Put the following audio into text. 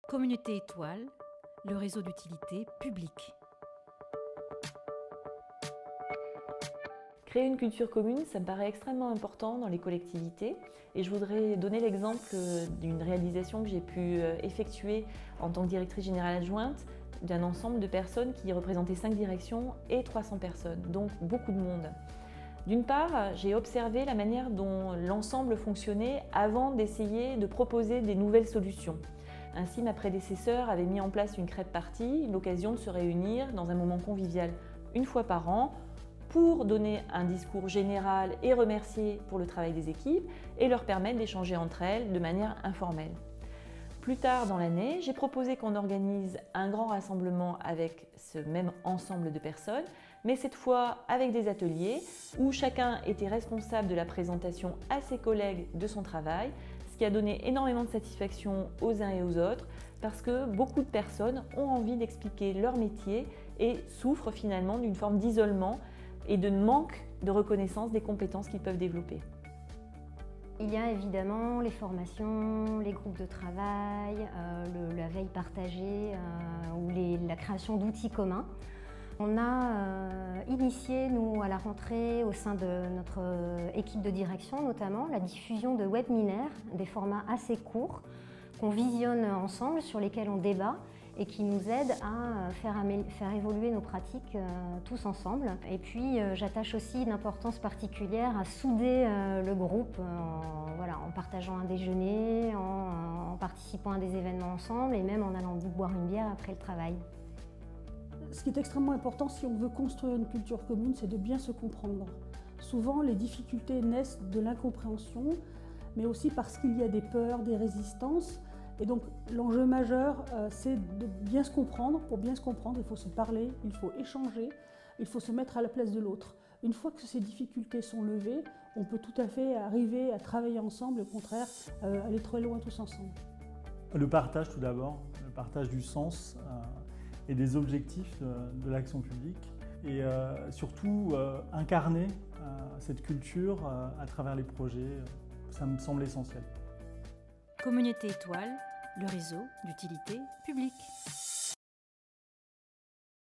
Communauté Étoile, le réseau d'utilité publique. Créer une culture commune, ça me paraît extrêmement important dans les collectivités et je voudrais donner l'exemple d'une réalisation que j'ai pu effectuer en tant que directrice générale adjointe d'un ensemble de personnes qui représentaient 5 directions et 300 personnes, donc beaucoup de monde. D'une part, j'ai observé la manière dont l'ensemble fonctionnait avant d'essayer de proposer des nouvelles solutions. Ainsi, ma prédécesseure avait mis en place une crêpe party, l'occasion de se réunir dans un moment convivial une fois par an pour donner un discours général et remercier pour le travail des équipes et leur permettre d'échanger entre elles de manière informelle. Plus tard dans l'année, j'ai proposé qu'on organise un grand rassemblement avec ce même ensemble de personnes, mais cette fois avec des ateliers où chacun était responsable de la présentation à ses collègues de son travail, ce qui a donné énormément de satisfaction aux uns et aux autres parce que beaucoup de personnes ont envie d'expliquer leur métier et souffrent finalement d'une forme d'isolement et de manque de reconnaissance des compétences qu'ils peuvent développer. Il y a évidemment les formations, les groupes de travail, la veille partagée ou la création d'outils communs. On a initié, nous, à la rentrée, au sein de notre équipe de direction notamment, la diffusion de webinaires, des formats assez courts qu'on visionne ensemble, sur lesquels on débat et qui nous aident à faire évoluer nos pratiques tous ensemble. Et puis j'attache aussi une importance particulière à souder le groupe en partageant un déjeuner, en participant à des événements ensemble et même en allant boire une bière après le travail. Ce qui est extrêmement important si on veut construire une culture commune, c'est de bien se comprendre. Souvent, les difficultés naissent de l'incompréhension, mais aussi parce qu'il y a des peurs, des résistances. Et donc l'enjeu majeur, c'est de bien se comprendre. Pour bien se comprendre, il faut se parler, il faut échanger, il faut se mettre à la place de l'autre. Une fois que ces difficultés sont levées, on peut tout à fait arriver à travailler ensemble, au contraire, aller très loin tous ensemble. Le partage tout d'abord, le partage du sens et des objectifs de l'action publique et surtout incarner cette culture à travers les projets, ça me semble essentiel. Communauté Étoile, le réseau d'utilité publique.